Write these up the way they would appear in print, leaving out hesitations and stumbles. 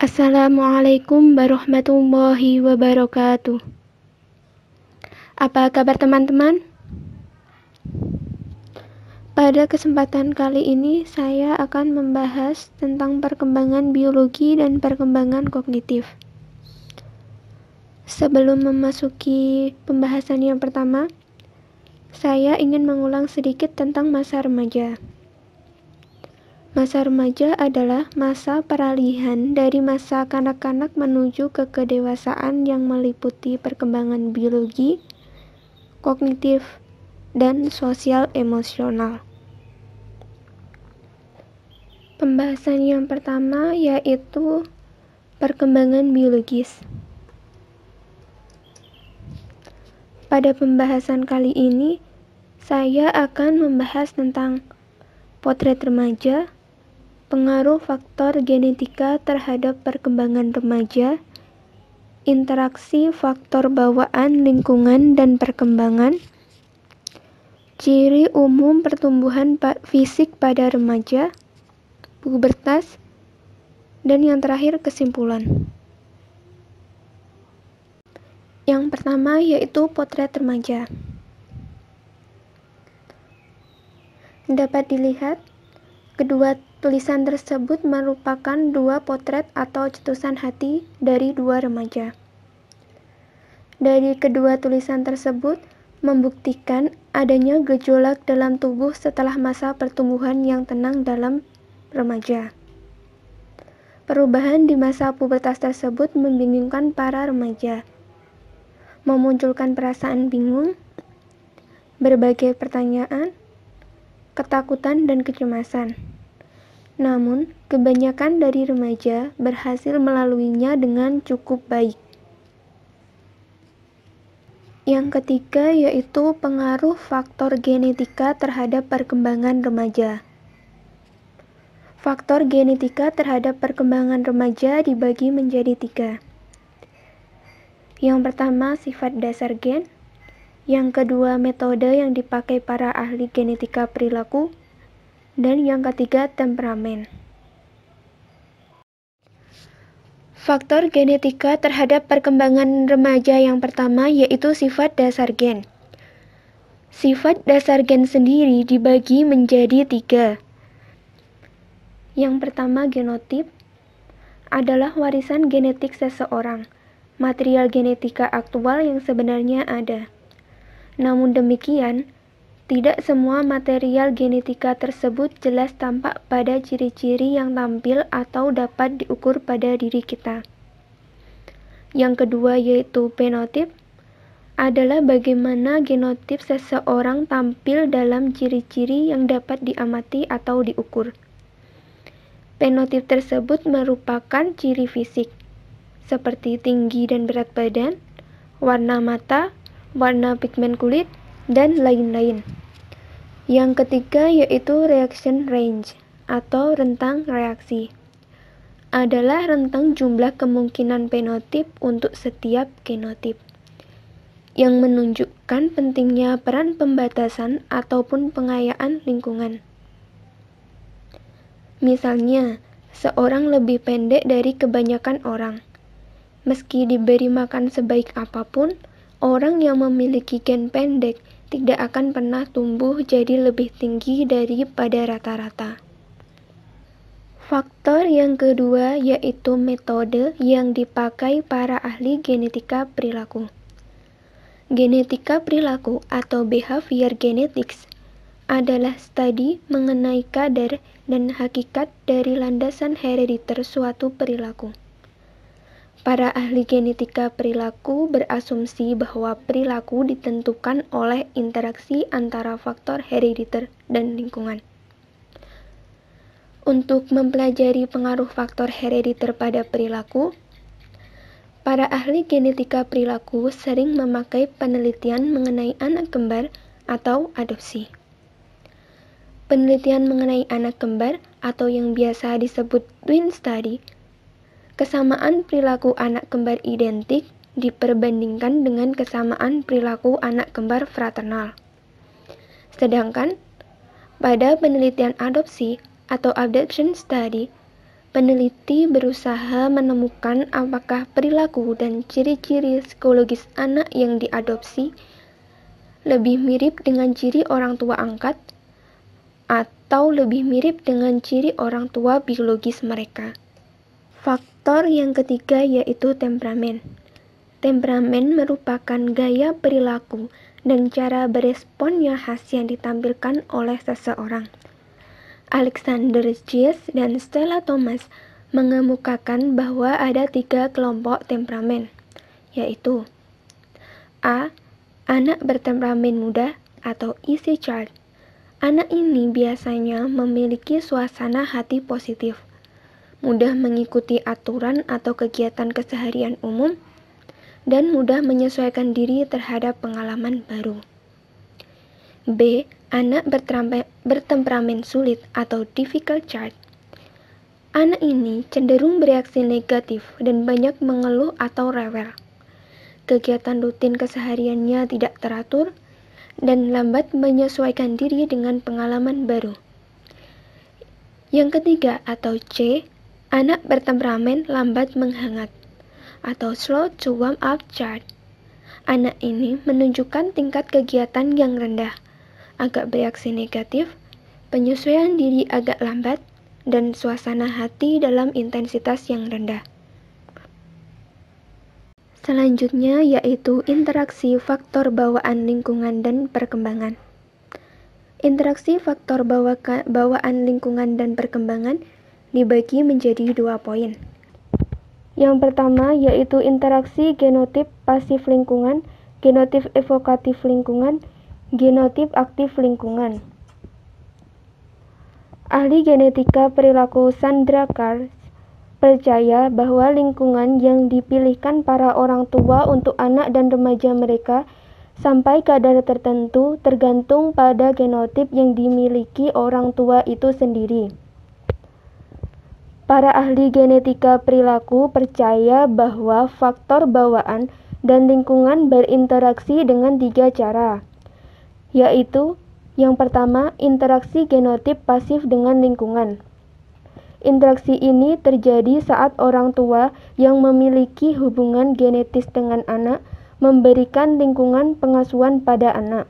Assalamualaikum warahmatullahi wabarakatuh. Apa kabar teman-teman? Pada kesempatan kali ini saya akan membahas tentang perkembangan biologi dan perkembangan kognitif. Sebelum memasuki pembahasan yang pertama, saya ingin mengulang sedikit tentang masa remaja. Masa remaja adalah masa peralihan dari masa kanak-kanak menuju ke kedewasaan yang meliputi perkembangan biologi, kognitif, dan sosial emosional. Pembahasan yang pertama yaitu perkembangan biologis. Pada pembahasan kali ini, saya akan membahas tentang potret remaja, pengaruh faktor genetika terhadap perkembangan remaja, interaksi faktor bawaan lingkungan dan perkembangan, ciri umum pertumbuhan fisik pada remaja, pubertas, dan yang terakhir kesimpulan. Yang pertama yaitu potret remaja. Dapat dilihat, kedua tulisan tersebut merupakan dua potret atau cetusan hati dari dua remaja. Dari kedua tulisan tersebut membuktikan adanya gejolak dalam tubuh setelah masa pertumbuhan yang tenang dalam remaja. Perubahan di masa pubertas tersebut membingungkan para remaja, memunculkan perasaan bingung, berbagai pertanyaan, ketakutan, dan kecemasan. Namun, kebanyakan dari remaja berhasil melaluinya dengan cukup baik. Yang ketiga yaitu pengaruh faktor genetika terhadap perkembangan remaja. Faktor genetika terhadap perkembangan remaja dibagi menjadi 3. Yang pertama, sifat dasar gen. Yang kedua, metode yang dipakai para ahli genetika perilaku. Dan yang ketiga, temperamen. Faktor genetika terhadap perkembangan remaja yang pertama yaitu sifat dasar gen. Sifat dasar gen sendiri dibagi menjadi 3. Yang pertama, genotip adalah warisan genetik seseorang, material genetika aktual yang sebenarnya ada. Namun demikian, tidak semua material genetika tersebut jelas tampak pada ciri-ciri yang tampil atau dapat diukur pada diri kita. Yang kedua yaitu penotip, adalah bagaimana genotip seseorang tampil dalam ciri-ciri yang dapat diamati atau diukur. Penotip tersebut merupakan ciri fisik, seperti tinggi dan berat badan, warna mata, warna pigmen kulit, dan lain-lain. Yang ketiga yaitu reaction range atau rentang reaksi. Adalah rentang jumlah kemungkinan penotip untuk setiap genotip, yang menunjukkan pentingnya peran pembatasan ataupun pengayaan lingkungan. Misalnya, seorang lebih pendek dari kebanyakan orang. Meski diberi makan sebaik apapun, orang yang memiliki gen pendek tidak akan pernah tumbuh jadi lebih tinggi daripada rata-rata. Faktor yang kedua yaitu metode yang dipakai para ahli genetika perilaku. Genetika perilaku atau behavior genetics adalah studi mengenai kadar dan hakikat dari landasan herediter suatu perilaku. Para ahli genetika perilaku berasumsi bahwa perilaku ditentukan oleh interaksi antara faktor herediter dan lingkungan. Untuk mempelajari pengaruh faktor herediter pada perilaku, para ahli genetika perilaku sering memakai penelitian mengenai anak kembar atau adopsi. Penelitian mengenai anak kembar atau yang biasa disebut twin study, kesamaan perilaku anak kembar identik diperbandingkan dengan kesamaan perilaku anak kembar fraternal. Sedangkan pada penelitian adopsi atau adoption study, peneliti berusaha menemukan apakah perilaku dan ciri-ciri psikologis anak yang diadopsi lebih mirip dengan ciri orang tua angkat atau lebih mirip dengan ciri orang tua biologis mereka. Faktor yang ketiga yaitu temperamen. Temperamen merupakan gaya perilaku dan cara beresponnya khas yang ditampilkan oleh seseorang. Alexander Gies dan Stella Thomas mengemukakan bahwa ada 3 kelompok temperamen, yaitu A. Anak bertemperamen muda atau easy child. Anak ini biasanya memiliki suasana hati positif, mudah mengikuti aturan atau kegiatan keseharian umum, dan mudah menyesuaikan diri terhadap pengalaman baru. B. Anak bertemperamen sulit atau difficult child. Anak ini cenderung bereaksi negatif dan banyak mengeluh atau rewel. Kegiatan rutin kesehariannya tidak teratur dan lambat menyesuaikan diri dengan pengalaman baru. Yang ketiga atau C, anak bertemperamen lambat menghangat atau slow to warm up child. Anak ini menunjukkan tingkat kegiatan yang rendah, agak bereaksi negatif, penyesuaian diri agak lambat, dan suasana hati dalam intensitas yang rendah. Selanjutnya yaitu interaksi faktor bawaan lingkungan dan perkembangan. Interaksi faktor bawaan lingkungan dan perkembangan dibagi menjadi 2 poin. Yang pertama yaitu interaksi genotip pasif lingkungan, genotip evokatif lingkungan, genotip aktif lingkungan. Ahli genetika perilaku Sandra Kars percaya bahwa lingkungan yang dipilihkan para orang tua untuk anak dan remaja mereka sampai kadar tertentu tergantung pada genotip yang dimiliki orang tua itu sendiri. Para ahli genetika perilaku percaya bahwa faktor bawaan dan lingkungan berinteraksi dengan 3 cara, yaitu yang pertama, interaksi genotip pasif dengan lingkungan. Interaksi ini terjadi saat orang tua yang memiliki hubungan genetis dengan anak memberikan lingkungan pengasuhan pada anak.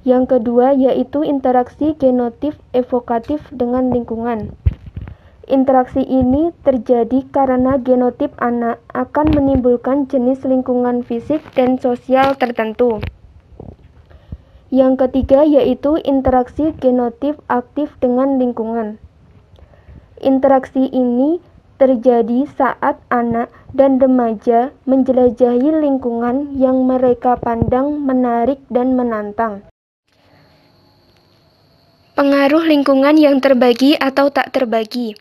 Yang kedua yaitu interaksi genotip evokatif dengan lingkungan. Interaksi ini terjadi karena genotip anak akan menimbulkan jenis lingkungan fisik dan sosial tertentu. Yang ketiga yaitu interaksi genotip aktif dengan lingkungan. Interaksi ini terjadi saat anak dan remaja menjelajahi lingkungan yang mereka pandang menarik dan menantang. Pengaruh lingkungan yang terbagi atau tak terbagi.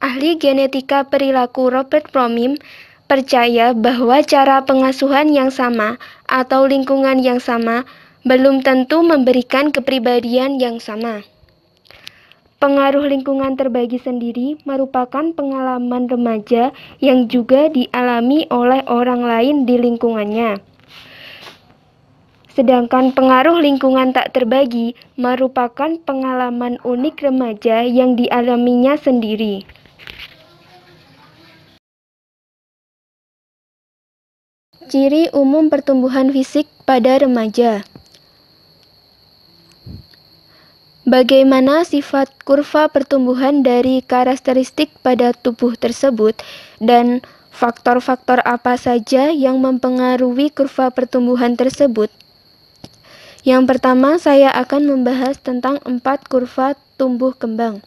Ahli genetika perilaku Robert Fromm percaya bahwa cara pengasuhan yang sama atau lingkungan yang sama belum tentu memberikan kepribadian yang sama. Pengaruh lingkungan terbagi sendiri merupakan pengalaman remaja yang juga dialami oleh orang lain di lingkungannya. Sedangkan pengaruh lingkungan tak terbagi merupakan pengalaman unik remaja yang dialaminya sendiri. Ciri umum pertumbuhan fisik pada remaja. Bagaimana sifat kurva pertumbuhan dari karakteristik pada tubuh tersebut dan faktor-faktor apa saja yang mempengaruhi kurva pertumbuhan tersebut? Yang pertama, saya akan membahas tentang 4 kurva tumbuh kembang.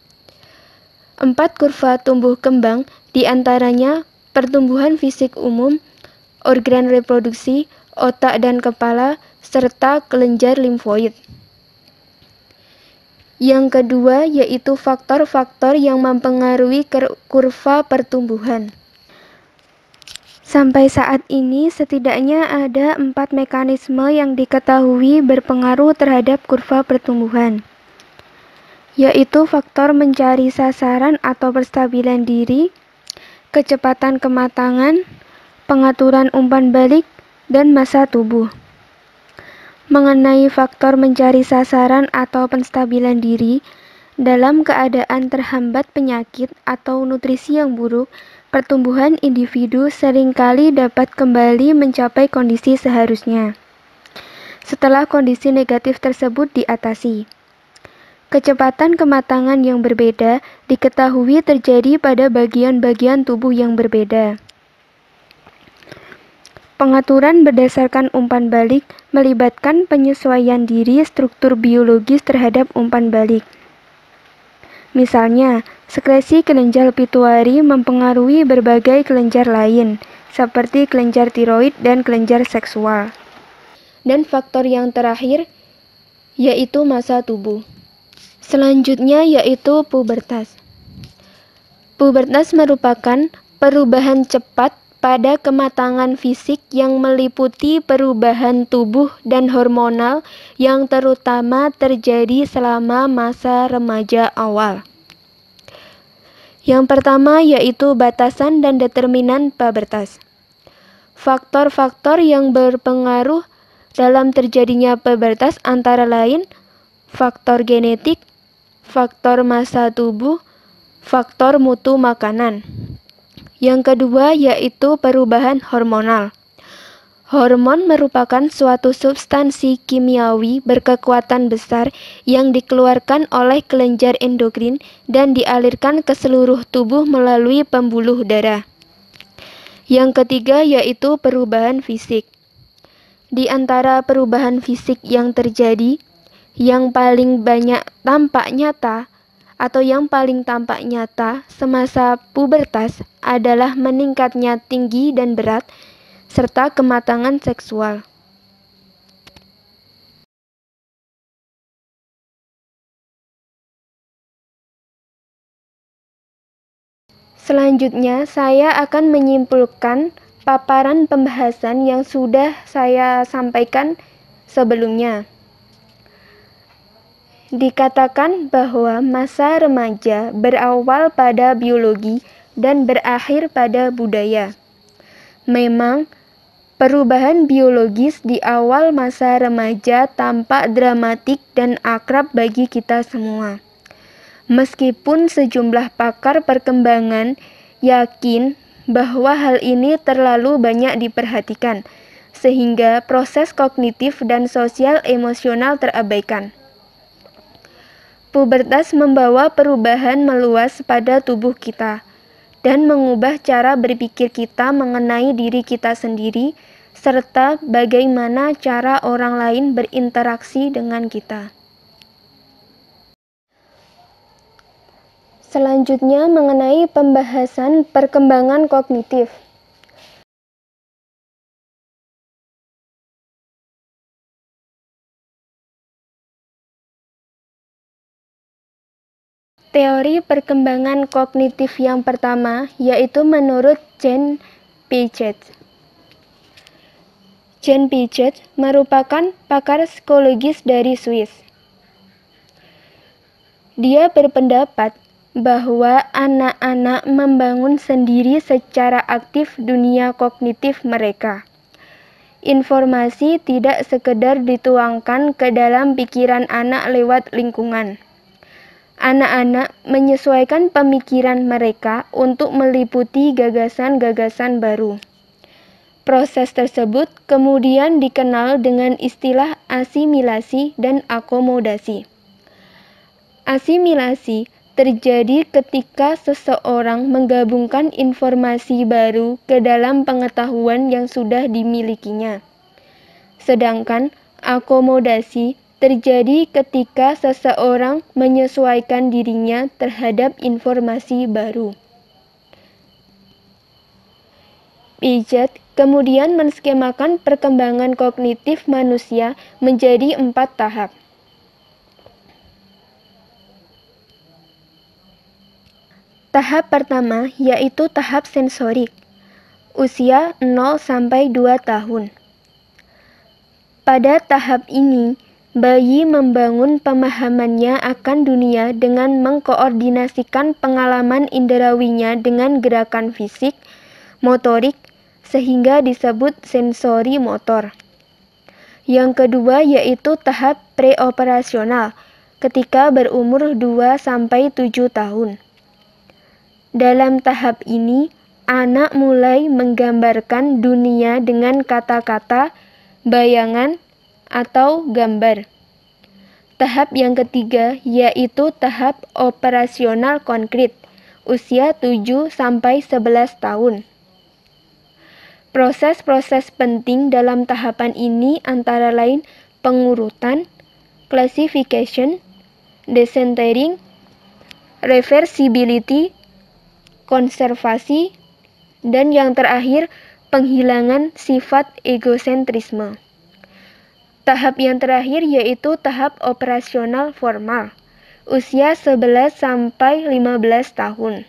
4 kurva tumbuh kembang diantaranya pertumbuhan fisik umum, organ reproduksi, otak dan kepala, serta kelenjar limfoid. Yang kedua yaitu faktor-faktor yang mempengaruhi kurva pertumbuhan. Sampai saat ini setidaknya ada 4 mekanisme yang diketahui berpengaruh terhadap kurva pertumbuhan, yaitu faktor mencari sasaran atau perstabilan diri, kecepatan kematangan, pengaturan umpan balik, dan massa tubuh. Mengenai faktor mencari sasaran atau penstabilan diri, Dalam keadaan terhambat penyakit atau nutrisi yang buruk, pertumbuhan individu seringkali dapat kembali mencapai kondisi seharusnya. Setelah kondisi negatif tersebut diatasi, kecepatan kematangan yang berbeda diketahui terjadi pada bagian-bagian tubuh yang berbeda. Pengaturan berdasarkan umpan balik melibatkan penyesuaian diri struktur biologis terhadap umpan balik. Misalnya, sekresi kelenjar pituitari mempengaruhi berbagai kelenjar lain, seperti kelenjar tiroid dan kelenjar seksual. Dan faktor yang terakhir, yaitu massa tubuh. Selanjutnya yaitu pubertas. Pubertas merupakan perubahan cepat pada kematangan fisik yang meliputi perubahan tubuh dan hormonal yang terutama terjadi selama masa remaja awal. Yang pertama yaitu batasan dan determinan pubertas. Faktor-faktor yang berpengaruh dalam terjadinya pubertas antara lain faktor genetik, faktor massa tubuh, faktor mutu makanan. Yang kedua yaitu perubahan hormonal. Hormon merupakan suatu substansi kimiawi berkekuatan besar yang dikeluarkan oleh kelenjar endokrin dan dialirkan ke seluruh tubuh melalui pembuluh darah. Yang ketiga yaitu perubahan fisik. Di antara perubahan fisik yang terjadi, yang paling banyak tampak nyata atau yang paling tampak nyata semasa pubertas adalah meningkatnya tinggi dan berat, serta kematangan seksual. Selanjutnya, saya akan menyimpulkan paparan pembahasan yang sudah saya sampaikan sebelumnya. Dikatakan bahwa masa remaja berawal pada biologi dan berakhir pada budaya. Memang, perubahan biologis di awal masa remaja tampak dramatik dan akrab bagi kita semua. Meskipun sejumlah pakar perkembangan yakin bahwa hal ini terlalu banyak diperhatikan, sehingga proses kognitif dan sosial emosional terabaikan. Pubertas membawa perubahan meluas pada tubuh kita dan mengubah cara berpikir kita mengenai diri kita sendiri serta bagaimana cara orang lain berinteraksi dengan kita. Selanjutnya mengenai pembahasan perkembangan kognitif. Teori perkembangan kognitif yang pertama yaitu menurut Jean Piaget. Jean Piaget merupakan pakar psikologis dari Swiss. Dia berpendapat bahwa anak-anak membangun sendiri secara aktif dunia kognitif mereka. Informasi tidak sekedar dituangkan ke dalam pikiran anak lewat lingkungan. Anak-anak menyesuaikan pemikiran mereka untuk meliputi gagasan-gagasan baru. Proses tersebut kemudian dikenal dengan istilah asimilasi dan akomodasi. Asimilasi terjadi ketika seseorang menggabungkan informasi baru ke dalam pengetahuan yang sudah dimilikinya. Sedangkan akomodasi terjadi ketika seseorang menyesuaikan dirinya terhadap informasi baru. Piaget kemudian menskemakan perkembangan kognitif manusia menjadi 4 tahap. Tahap pertama yaitu tahap sensorik, usia 0 sampai 2 tahun. Pada tahap ini, bayi membangun pemahamannya akan dunia dengan mengkoordinasikan pengalaman indrawinya dengan gerakan fisik, motorik, sehingga disebut sensori motor. Yang kedua yaitu tahap preoperasional, ketika berumur 2-7 tahun. Dalam tahap ini, anak mulai menggambarkan dunia dengan kata-kata, bayangan, atau gambar. Tahap yang ketiga yaitu tahap operasional konkret, usia 7-11 tahun. Proses-proses penting dalam tahapan ini antara lain pengurutan, classification, decentering, reversibility, konservasi, dan yang terakhir penghilangan sifat egosentrisme. Tahap yang terakhir yaitu tahap operasional formal, usia 11-15 tahun.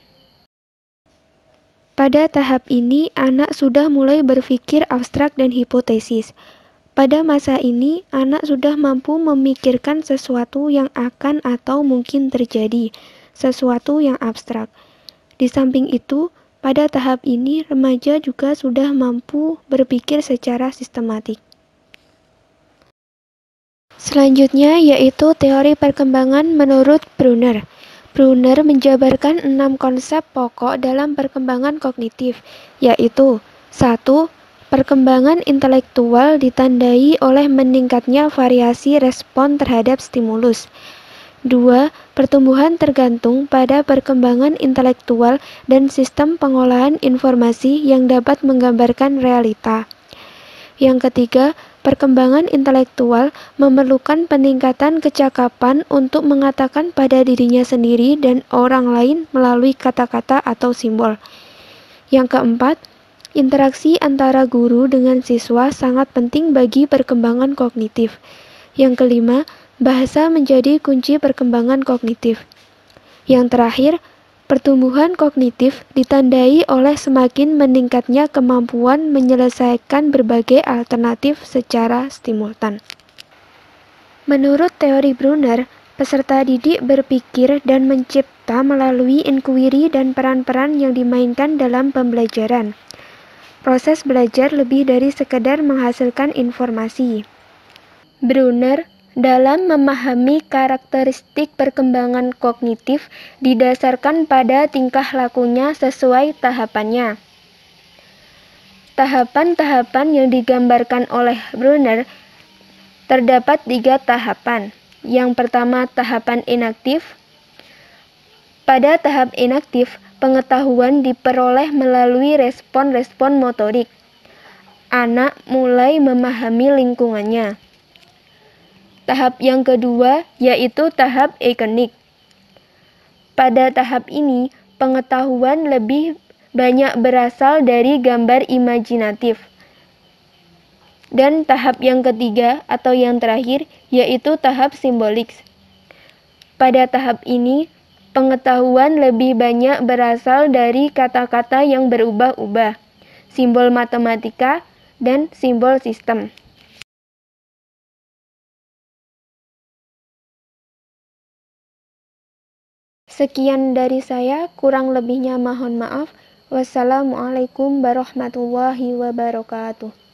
Pada tahap ini, anak sudah mulai berpikir abstrak dan hipotesis. Pada masa ini, anak sudah mampu memikirkan sesuatu yang akan atau mungkin terjadi, sesuatu yang abstrak. Di samping itu, pada tahap ini, remaja juga sudah mampu berpikir secara sistematik. Selanjutnya yaitu teori perkembangan menurut Brunner. Brunner menjabarkan 6 konsep pokok dalam perkembangan kognitif, yaitu 1. Perkembangan intelektual ditandai oleh meningkatnya variasi respon terhadap stimulus. 2. Pertumbuhan tergantung pada perkembangan intelektual dan sistem pengolahan informasi yang dapat menggambarkan realita. Yang ketiga, perkembangan intelektual memerlukan peningkatan kecakapan untuk mengatakan pada dirinya sendiri dan orang lain melalui kata-kata atau simbol. Yang keempat, interaksi antara guru dengan siswa sangat penting bagi perkembangan kognitif. Yang kelima, bahasa menjadi kunci perkembangan kognitif. Yang terakhir, pertumbuhan kognitif ditandai oleh semakin meningkatnya kemampuan menyelesaikan berbagai alternatif secara simultan. Menurut teori Brunner, peserta didik berpikir dan mencipta melalui inquiry dan peran-peran yang dimainkan dalam pembelajaran. Proses belajar lebih dari sekedar menghasilkan informasi. Brunner dalam memahami karakteristik perkembangan kognitif didasarkan pada tingkah lakunya sesuai tahapannya. Tahapan-tahapan yang digambarkan oleh Brunner terdapat 3 tahapan. Yang pertama, tahapan inaktif. Pada tahap inaktif, pengetahuan diperoleh melalui respon-respon motorik. Anak mulai memahami lingkungannya. Tahap yang kedua yaitu tahap agenik. Pada tahap ini, pengetahuan lebih banyak berasal dari gambar imajinatif. Dan tahap yang ketiga atau yang terakhir yaitu tahap simbolik. Pada tahap ini, pengetahuan lebih banyak berasal dari kata-kata yang berubah-ubah, simbol matematika, dan simbol sistem. Sekian dari saya, kurang lebihnya mohon maaf. Wassalamualaikum warahmatullahi wabarakatuh.